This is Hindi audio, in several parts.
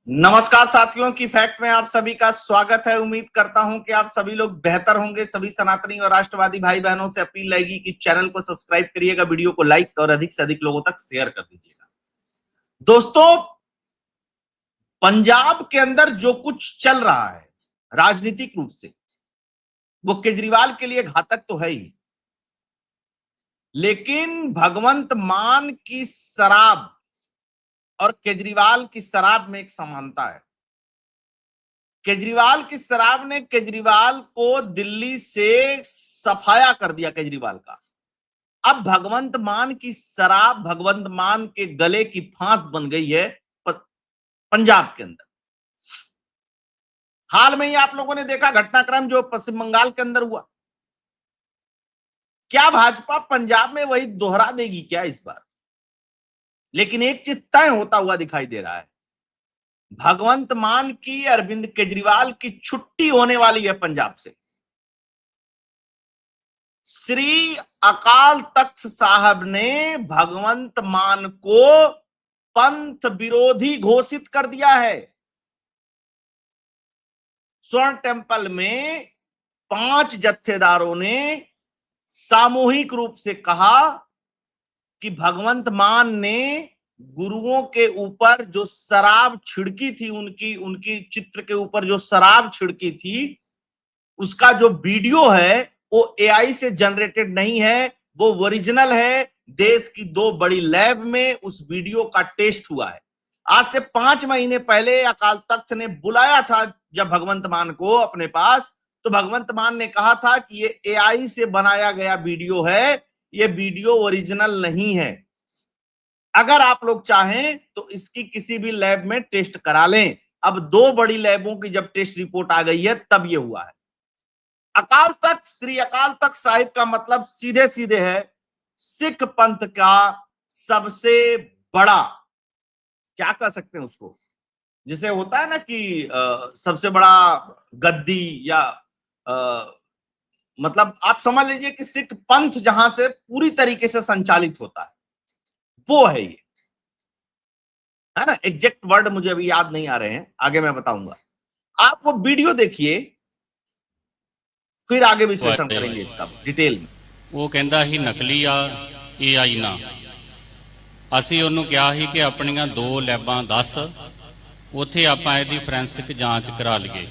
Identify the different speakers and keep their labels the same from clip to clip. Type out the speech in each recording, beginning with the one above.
Speaker 1: नमस्कार साथियों की फैक्ट में आप सभी का स्वागत है। उम्मीद करता हूं कि आप सभी लोग बेहतर होंगे। सभी सनातनी और राष्ट्रवादी भाई बहनों से अपील रहेगी कि चैनल को सब्सक्राइब करिएगा, वीडियो को लाइक और अधिक से अधिक लोगों तक शेयर कर दीजिएगा। दोस्तों, पंजाब के अंदर जो कुछ चल रहा है राजनीतिक रूप से, वो केजरीवाल के लिए घातक तो है ही, लेकिन भगवंत मान की शराब और केजरीवाल की शराब में एक समानता है। केजरीवाल की शराब ने केजरीवाल को दिल्ली से सफाया कर दिया केजरीवाल का। अब भगवंत मान की शराब भगवंत मान के गले की फांस बन गई है पंजाब के अंदर। हाल में ही आप लोगों ने देखा घटनाक्रम जो पश्चिम बंगाल के अंदर हुआ। क्या भाजपा पंजाब में वही दोहरा देगी क्या इस बार? लेकिन एक चीज तय होता हुआ दिखाई दे रहा है, भगवंत मान की, अरविंद केजरीवाल की छुट्टी होने वाली है पंजाब से। श्री अकाल तख्त साहब ने भगवंत मान को पंथ विरोधी घोषित कर दिया है। स्वर्ण टेम्पल में 5 जत्थेदारों ने सामूहिक रूप से कहा कि भगवंत मान ने गुरुओं के ऊपर जो शराब छिड़की थी, उनकी चित्र के ऊपर जो शराब छिड़की थी, उसका जो वीडियो है वो एआई से जनरेटेड नहीं है, वो ओरिजिनल है। देश की 2 बड़ी लैब में उस वीडियो का टेस्ट हुआ है। आज से 5 महीने पहले अकाल तख्त ने बुलाया था जब भगवंत मान को अपने पास, तो भगवंत मान ने कहा था कि ये एआई से बनाया गया वीडियो है, ये वीडियो ओरिजिनल नहीं है। अगर आप लोग चाहें तो इसकी किसी भी लैब में टेस्ट करा लें। अब 2 बड़ी लैबों की जब टेस्ट रिपोर्ट आ गई है तब ये हुआ है। अकाल तख्त, श्री अकाल तख्त साहिब का मतलब सीधे सीधे है सिख पंथ का सबसे बड़ा, क्या कह सकते हैं उसको, जिसे होता है ना कि सबसे बड़ा गद्दी, या मतलब आप समझ लीजिए कि सिख पंथ जहां से पूरी तरीके से संचालित होता है, वो है ये, है ना। एग्जैक्ट वर्ड मुझे अभी याद नहीं आ रहे हैं, आगे मैं बताऊंगा। आप वो वीडियो देखिए, फिर आगे विश्लेषण करेंगे इसका डिटेल में।
Speaker 2: वो कहता ही नकली आ एआई ना। ਅਸੀਂ ਉਹਨੂੰ ਕਿਹਾ ਸੀ ਕਿ ਆਪਣੀਆਂ 2 ਲੈਬਾਂ ਦੱਸ, ਉੱਥੇ ਆਪਾਂ ਇਹਦੀ ਫੋਰੈਂਸਿਕ ਜਾਂਚ ਕਰਾ ਲਈਏ।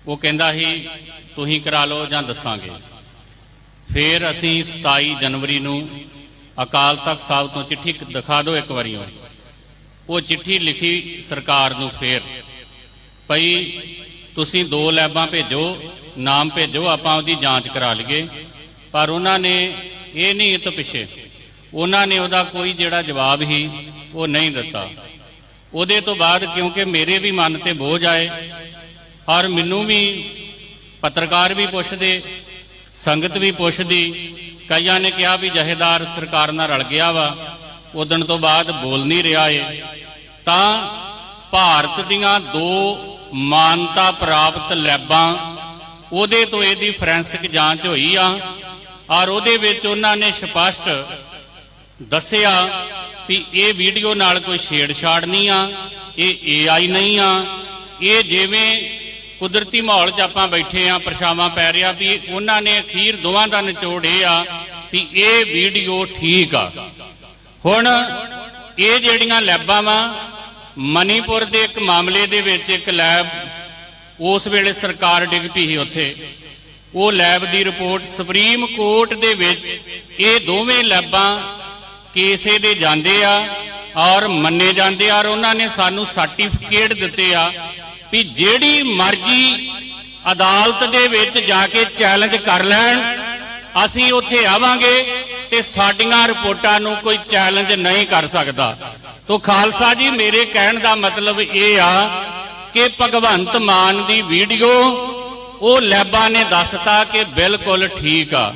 Speaker 2: ਉਹ ਕਹਿੰਦਾ ਸੀ ਤੁਸੀਂ ਕਰਾ ਲਓ ਜਾਂ ਦੱਸਾਂਗੇ। ਫਿਰ ਅਸੀਂ 27 ਜਨਵਰੀ ਨੂੰ ਅਕਾਲ ਤਖਤ ਸਾਹਿਬ ਤੋਂ ਚਿੱਠੀ ਦਿਖਾ ਦਿਓ ਇੱਕ ਵਾਰੀ। ਉਹ ਚਿੱਠੀ ਲਿਖੀ ਸਰਕਾਰ ਨੂੰ, ਫਿਰ ਭਈ ਤੁਸੀਂ 2 ਲੈਬਾਂ ਭੇਜੋ, ਨਾਮ ਭੇਜੋ, ਆਪਾਂ ਉਹਦੀ ਜਾਂਚ ਕਰਾ ਲਈਏ। ਪਰ ਉਹਨਾਂ ਨੇ ਇਹ ਨਹੀਂ, ਇਹ ਤੋਂ ਪਿੱਛੇ ਉਹਨਾਂ ਨੇ ਉਹਦਾ ਕੋਈ ਜਿਹੜਾ ਜਵਾਬ ਹੀ ਉਹ ਨਹੀਂ ਦਿੱਤਾ। ਉਹਦੇ ਤੋਂ ਬਾਅਦ ਕਿਉਂਕਿ ਮੇਰੇ ਵੀ ਮਨ ਤੇ ਬੋਝ ਆਏ ਔਰ ਮੈਨੂੰ ਵੀ ਪੱਤਰਕਾਰ ਵੀ ਪੁੱਛਦੇ, ਸੰਗਤ ਵੀ ਪੁੱਛਦੀ, ਕਈਆਂ ਨੇ ਕਿਹਾ ਵੀ ਜਹੇਦਾਰ ਸਰਕਾਰ ਨਾਲ ਰਲ ਗਿਆ ਵਾ, ਉਦਣ ਤੋਂ ਬਾਅਦ ਬੋਲ ਨਹੀਂ ਰਿਹਾ ਏ। ਤਾਂ ਭਾਰਤ ਦੀਆਂ 2 ਮਾਨਤਾ ਪ੍ਰਾਪਤ ਲੈਬਾਂ, ਉਹਦੇ ਤੋਂ ਇਹਦੀ ਫੋਰੈਂਸਿਕ ਜਾਂਚ ਹੋਈ ਆ ਔਰ ਉਹਦੇ ਵਿੱਚ ਉਹਨਾਂ ਨੇ ਸਪਸ਼ਟ ਦੱਸਿਆ ਵੀ ਇਹ ਵੀਡੀਓ ਨਾਲ ਕੋਈ ਛੇੜਛਾੜ ਨਹੀਂ ਆ, ਇਹ ਏਆਈ ਨਹੀਂ ਆ। ਇਹ ਜਿਵੇਂ ਕੁਦਰਤੀ ਮਾਹੌਲ 'ਚ ਆਪਾਂ ਬੈਠੇ ਆ, ਪਰਛਾਵਾਂ ਪੈ ਰਿਹਾ, ਵੀ ਉਹਨਾਂ ਨੇ ਅਖੀਰ ਦੋਵਾਂ ਦਾ ਨਿਚੋੜ ਇਹ ਆ ਵੀ ਇਹ ਵੀਡੀਓ ਠੀਕ ਆ। ਹੁਣ ਇਹ ਜਿਹੜੀਆਂ ਲੈਬਾਂ ਵਾ, ਮਨੀਪੁਰ ਦੇ ਇੱਕ ਮਾਮਲੇ ਦੇ ਵਿੱਚ ਇੱਕ ਲੈਬ ਉਸ ਵੇਲੇ ਸਰਕਾਰ ਡਿੱਗ ਪਈ ਸੀ ਉੱਥੇ, ਉਹ ਲੈਬ ਦੀ ਰਿਪੋਰਟ ਸੁਪਰੀਮ ਕੋਰਟ ਦੇ ਵਿੱਚ ਇਹ ਦੋਵੇਂ ਲੈਬਾਂ ਕੇਸੇ ਦੇ ਜਾਂਦੇ ਆ ਔਰ ਮੰਨੇ ਜਾਂਦੇ ਆ। ਔਰ ਉਹਨਾਂ ਨੇ ਸਾਨੂੰ ਸਰਟੀਫਿਕੇਟ ਦਿੱਤੇ ਆ ਵੀ ਜਿਹੜੀ ਮਰਜ਼ੀ ਅਦਾਲਤ ਦੇ ਵਿੱਚ ਜਾ ਕੇ ਚੈਲੰਜ ਕਰ ਲੈਣ, ਅਸੀਂ ਉੱਥੇ ਆਵਾਂਗੇ ਤੇ ਸਾਡੀਆਂ ਰਿਪੋਰਟਾਂ ਨੂੰ ਕੋਈ ਚੈਲੰਜ ਨਹੀਂ ਕਰ ਸਕਦਾ। ਤੋ ਖਾਲਸਾ ਜੀ, ਮੇਰੇ ਕਹਿਣ ਦਾ ਮਤਲਬ ਇਹ ਆ ਕਿ ਭਗਵੰਤ ਮਾਨ ਦੀ ਵੀਡੀਓ ਉਹ ਲੈਬਾਂ ਨੇ ਦੱਸਤਾ ਕਿ ਬਿਲਕੁਲ ਠੀਕ ਆ।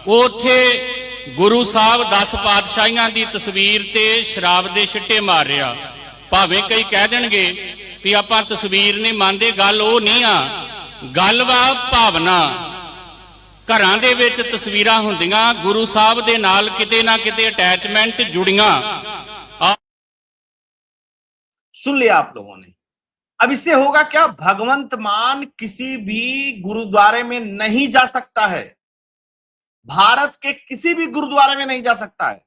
Speaker 2: ਉੱਥੇ ਗੁਰੂ ਸਾਹਿਬ 10 ਪਾਤਸ਼ਾਹੀਆਂ ਦੀ ਤਸਵੀਰ ਤੇ ਸ਼ਰਾਬ ਦੇ ਛਿੱਟੇ ਮਾਰ ਰਿਹਾ। ਭਾਵੇਂ ਕਈ ਕਹਿ ਦੇਣਗੇ ਵੀ ਆਪਾਂ ਤਸਵੀਰ ਨਹੀਂ ਮੰਨਦੇ, ਗੱਲ ਉਹ ਨਹੀਂ ਆ, ਗੱਲ ਵਾ ਭਾਵਨਾ। ਘਰਾਂ ਦੇ ਵਿੱਚ ਤਸਵੀਰਾਂ ਹੁੰਦੀਆਂ, ਗੁਰੂ ਸਾਹਿਬ ਦੇ ਨਾਲ ਕਿਤੇ ਨਾ ਕਿਤੇ ਅਟੈਚਮੈਂਟ जुड़ियां।
Speaker 1: सुन लिया आप लोगों ने, अब इससे होगा क्या, भगवंत मान किसी भी गुरुद्वारे में नहीं जा सकता है, भारत के किसी भी गुरुद्वारे में नहीं जा सकता है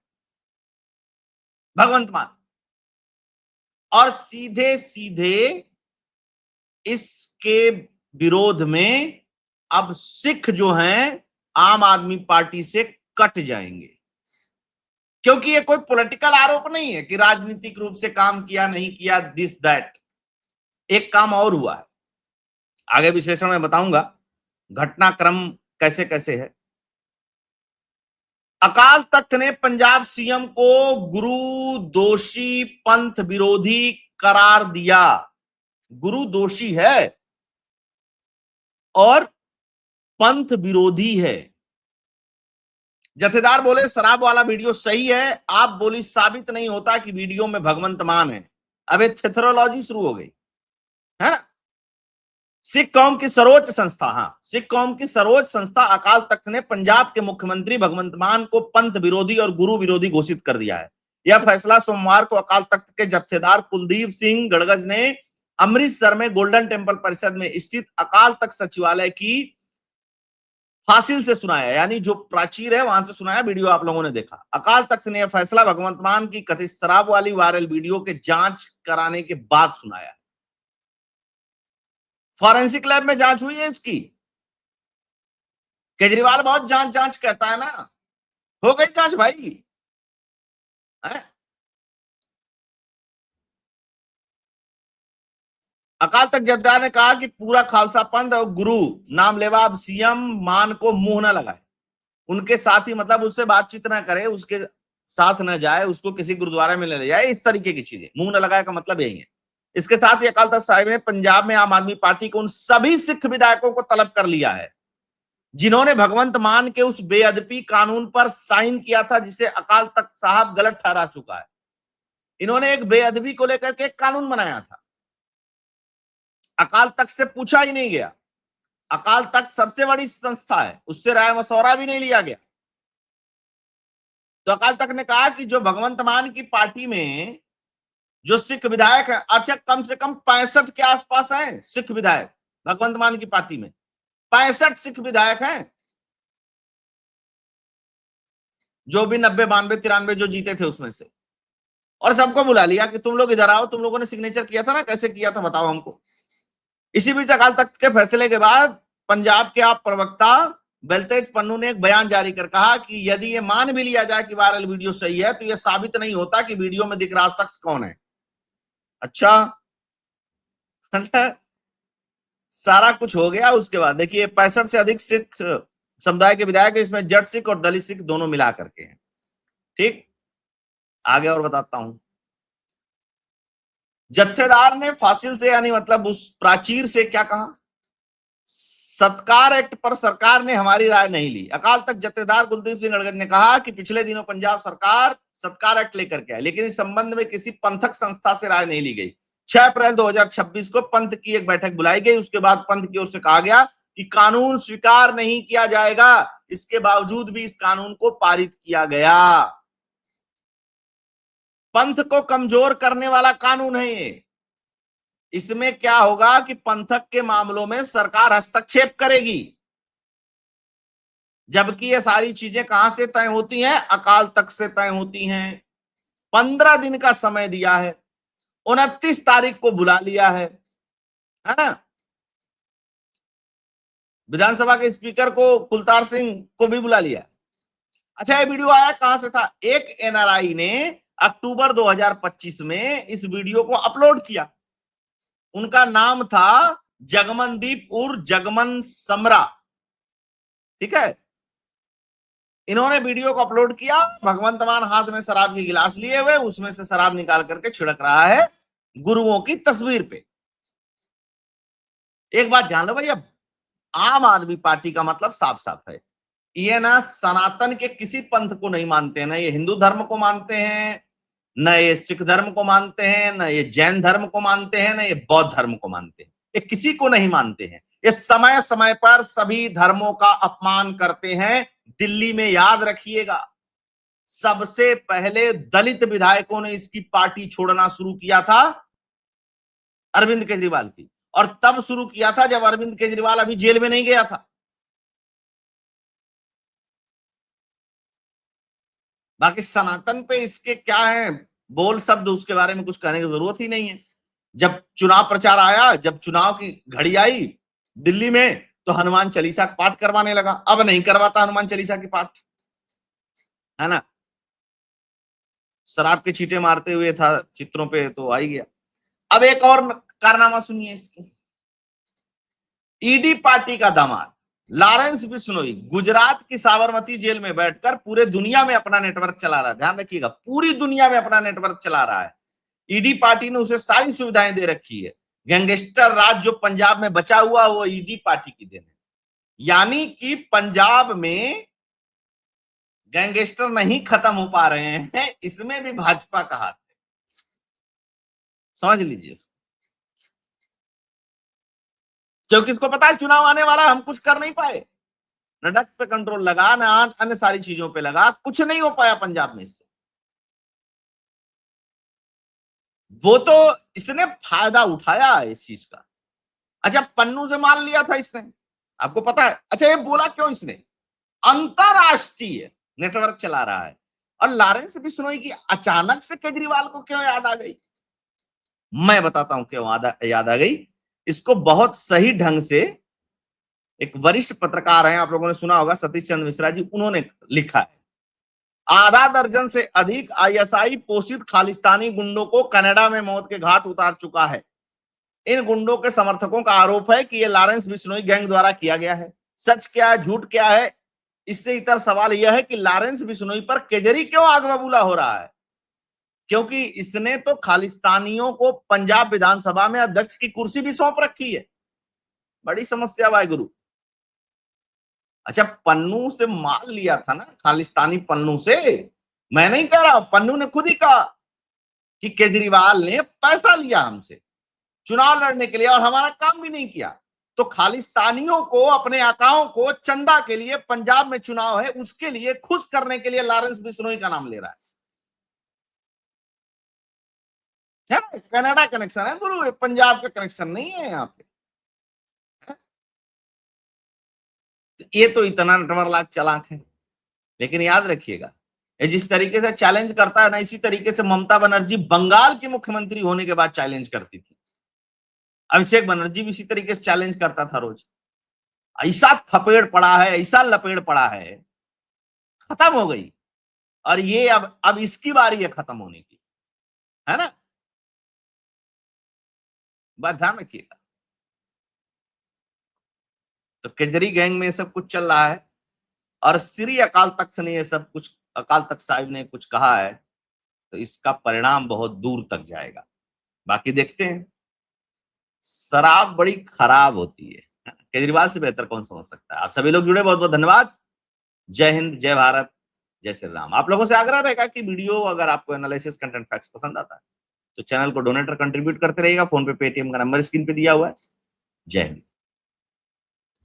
Speaker 1: भगवंत मान। और सीधे सीधे इसके विरोध में अब सिख जो हैं आम आदमी पार्टी से कट जाएंगे, क्योंकि ये कोई पॉलिटिकल आरोप नहीं है कि राजनीतिक रूप से काम किया नहीं किया, दिस दैट। एक काम और हुआ है, आगे विश्लेषण में बताऊंगा घटनाक्रम कैसे कैसे है। अकाल तख्त ने पंजाब सीएम को गुरु दोषी पंथ विरोधी करार दिया। गुरु दोषी है और पंथ विरोधी है। जथेदार बोले शराब वाला वीडियो सही है, आप बोली साबित नहीं होता कि वीडियो में भगवंत मान है। अब ये थेथरोलॉजी शुरू हो गई है ना। सिख कौम की सर्वोच्च संस्था, हाँ, सिख कौम की सर्वोच्च संस्था अकाल तख्त ने पंजाब के मुख्यमंत्री भगवंत मान को पंथ विरोधी और गुरु विरोधी घोषित कर दिया है। यह फैसला सोमवार को अकाल तख्त के जत्थेदार कुलदीप सिंह गड़गज ने अमृतसर में गोल्डन टेम्पल परिसर में स्थित अकाल तख्त सचिवालय की फासिल से सुनाया, यानी जो प्राचीर है वहां से सुनाया। वीडियो आप लोगों ने देखा। अकाल तख्त ने यह फैसला भगवंत मान की कथित शराब वाली वायरल वीडियो के जांच कराने के बाद सुनाया। फॉरेंसिक लैब में जांच हुई है इसकी। केजरीवाल बहुत जांच जांच कहता है ना, हो गई जांच भाई है? अकाल तख्त जथेदार ने कहा कि पूरा खालसा पंथ और गुरु नाम लेवा अब सीएम मान को मुंह न लगाए, उनके साथ ही मतलब उससे बातचीत ना करे, उसके साथ न जाए, उसको किसी गुरुद्वारा में ले जाए, इस तरीके की चीजें। मुंह न लगाए का मतलब यही है। इसके साथ ही अकाल तख्त साहिब ने पंजाब में आम आदमी पार्टी के उन सभी सिख विधायकों को तलब कर लिया है जिन्होंने भगवंत मान के उस बेअदबी कानून पर साइन किया था जिसे अकाल तख्त साहब गलत ठहरा चुका है। इन्होंने एक बेअदबी को लेकर के एक कानून बनाया था, अकाल तख्त से पूछा ही नहीं गया। अकाल तख्त सबसे बड़ी संस्था है, उससे राय मशवरा भी नहीं लिया गया। तो अकाल तख्त ने कहा कि जो भगवंत मान की पार्टी में जो सिख विधायक है, अच्छा कम से कम 65 के आसपास हैं सिख विधायक भगवंत मान की पार्टी में, 65 सिख विधायक हैं, जो भी 90 92 93 जो जीते थे उसमें से। और सबको बुला लिया कि तुम लोग इधर आओ, तुम लोगों ने सिग्नेचर किया था ना, कैसे किया था बताओ हमको। इसी बीच अकाल तख्त के फैसले के बाद पंजाब के आप प्रवक्ता बेलतेज पन्नू ने एक बयान जारी कर कहा कि यदि ये मान भी लिया जाए कि वायरल वीडियो सही है तो यह साबित नहीं होता कि वीडियो में दिख रहा शख्स कौन है। अच्छा, सारा कुछ हो गया। उसके बाद देखिए 65 से अधिक सिख समुदाय के विधायक, इसमें जट सिख और दलित सिख दोनों मिला करके हैं। ठीक, आगे और बताता हूं। जत्थेदार ने फासिल से यानी मतलब उस प्राचीर से क्या कहा, सत्कार एक्ट पर सरकार ने हमारी राय नहीं ली। अकाल तख्त जत्थेदार कुलदीप सिंह गड़गज ने कहा कि पिछले दिनों पंजाब सरकार सत्कार एक्ट लेकर के आई, लेकिन इस संबंध में किसी पंथक संस्था से राय नहीं ली गई। 6 अप्रैल 2026 को पंथ की एक बैठक बुलाई गई। उसके बाद पंथ की ओर से कहा गया कि कानून स्वीकार नहीं किया जाएगा। इसके बावजूद भी इस कानून को पारित किया गया। पंथ को कमजोर करने वाला कानून है ये। इसमें क्या होगा कि पंथक के मामलों में सरकार हस्तक्षेप करेगी, जबकि ये सारी चीजें कहां से तय होती हैं, अकाल तख्त से तय होती हैं। 15 दिन का समय दिया है, 29 तारीख को बुला लिया है ना। विधानसभा के स्पीकर को कुलतार सिंह को भी बुला लिया। अच्छा, ये वीडियो आया कहां से था, एक एनआरआई ने अक्टूबर 2025 में इस वीडियो को अपलोड किया। उनका नाम था जगमनदीप उर्फ जगमन समरा। ठीक है, इन्होंने वीडियो को अपलोड किया। भगवंत मान हाथ में शराब की गिलास लिए हुए, उसमें से शराब निकाल करके छिड़क रहा है गुरुओं की तस्वीर पे। एक बात जान लो भैया, आम आदमी पार्टी का मतलब साफ साफ है, ये ना सनातन के किसी पंथ को नहीं मानते हैं, ना ये हिंदू धर्म को मानते हैं, न ये सिख धर्म को मानते हैं, न ये जैन धर्म को मानते हैं, न ये बौद्ध धर्म को मानते हैं। ये किसी को नहीं मानते हैं। ये समय समय पर सभी धर्मों का अपमान करते हैं। दिल्ली में याद रखिएगा, सबसे पहले दलित विधायकों ने इसकी पार्टी छोड़ना शुरू किया था। अरविंद केजरीवाल की, और तब शुरू किया था जब अरविंद केजरीवाल अभी जेल में नहीं गया था। बाकी सनातन पे इसके क्या है बोल शब्द, उसके बारे में कुछ कहने की जरूरत ही नहीं है। जब चुनाव प्रचार आया, जब चुनाव की घड़ी आई दिल्ली में, तो हनुमान चालीसा का पाठ करवाने लगा। अब नहीं करवाता हनुमान चालीसा की पाठ, है ना। शराब के छींटे मारते हुए था चित्रों पे, तो आ ही गया। अब एक और कारनामा सुनिए इसके। ईडी पार्टी का दामाद लॉरेंस बिश्नोई गुजरात की साबरमती जेल में बैठकर पूरे दुनिया में अपना नेटवर्क चला रहा है। ध्यान रखिएगा, पूरी दुनिया में अपना नेटवर्क चला रहा है। ईडी पार्टी ने उसे सारी सुविधाएं दे रखी है। गैंगस्टर राज जो पंजाब में बचा हुआ वो ईडी पार्टी की देन है। यानी कि पंजाब में गैंगस्टर नहीं खत्म हो पा रहे हैं, इसमें भी भाजपा का हाथ है। समझ लीजिए इसको, क्योंकि इसको पता है चुनाव आने वाला, हम कुछ कर नहीं पाए। न ड्रग्स पे कंट्रोल लगा, न अन्य सारी चीजों पे लगा, कुछ नहीं हो पाया पंजाब में इससे। वो तो इसने फायदा उठाया इस चीज का। अच्छा, पन्नू से माल लिया था इसने, आपको पता है। अच्छा, ये बोला क्यों इसने? अंतरराष्ट्रीय नेटवर्क चला रहा है। और लॉरेंस बिश्नोई की अचानक से केजरीवाल को क्यों याद आ गई? मैं बताता हूं क्यों याद आ गई। इसको बहुत सही ढंग से एक वरिष्ठ पत्रकार हैं, आप लोगों ने सुना होगा, सतीश चंद्र मिश्रा जी, उन्होंने लिखा है। आधा दर्जन से अधिक आईएसआई पोषित खालिस्तानी गुंडों को कनाडा में मौत के घाट उतार चुका है। इन गुंडों के समर्थकों का आरोप है कि यह लॉरेंस बिश्नोई गैंग द्वारा किया गया है। सच क्या है, झूठ क्या है, इससे इतर सवाल यह है कि लॉरेंस बिश्नोई पर केजरी क्यों आग बबूला हो रहा है? क्योंकि इसने तो खालिस्तानियों को पंजाब विधानसभा में अध्यक्ष की कुर्सी भी सौंप रखी है। बड़ी समस्या वाहिगुरु। अच्छा, पन्नू से माल लिया था ना, खालिस्तानी पन्नू से। मैं नहीं कह रहा, पन्नू ने खुद ही कहा कि केजरीवाल ने पैसा लिया हमसे चुनाव लड़ने के लिए और हमारा काम भी नहीं किया। तो खालिस्तानियों को, अपने आकाओं को चंदा के लिए, पंजाब में चुनाव है उसके लिए खुश करने के लिए लॉरेंस बिश्नोई का नाम ले रहा है ना। कनाडा कनेक्शन है गुरु, पंजाब का कनेक्शन नहीं है यहाँ पे। ये तो इतना नटवरलाल चालाक है। लेकिन याद रखिएगा, ये जिस तरीके से चैलेंज करता है ना, इसी तरीके से ममता बनर्जी बंगाल की मुख्यमंत्री होने के बाद चैलेंज करती थी। अभिषेक बनर्जी भी इसी तरीके से चैलेंज करता था रोज। ऐसा थपेड़ पड़ा है, ऐसा लपेड़ पड़ा है, खत्म हो गई। और ये अब इसकी बारी है खत्म होने की, है ना। बात ध्यान रखिएगा। तो केजरी गैंग में सब कुछ चल रहा है, और श्री अकाल तख्त ने ये सब कुछ, अकाल तख्त साहिब ने कुछ कहा है, तो इसका परिणाम बहुत दूर तक जाएगा। बाकी देखते हैं। शराब बड़ी खराब होती है, केजरीवाल से बेहतर कौन समझ सकता है। आप सभी लोग जुड़े, बहुत बहुत धन्यवाद। जय हिंद, जय भारत, जय श्री राम। आप लोगों से आग्रह रहेगा कि वीडियो अगर आपको एनालिसिस कंटेंट फैक्ट्स पसंद आता है तो चैनल को डोनेट और कंट्रीब्यूट करते रहिएगा। फोन पे पेटीएम का नंबर स्क्रीन पे दिया हुआ है। जय हिंद।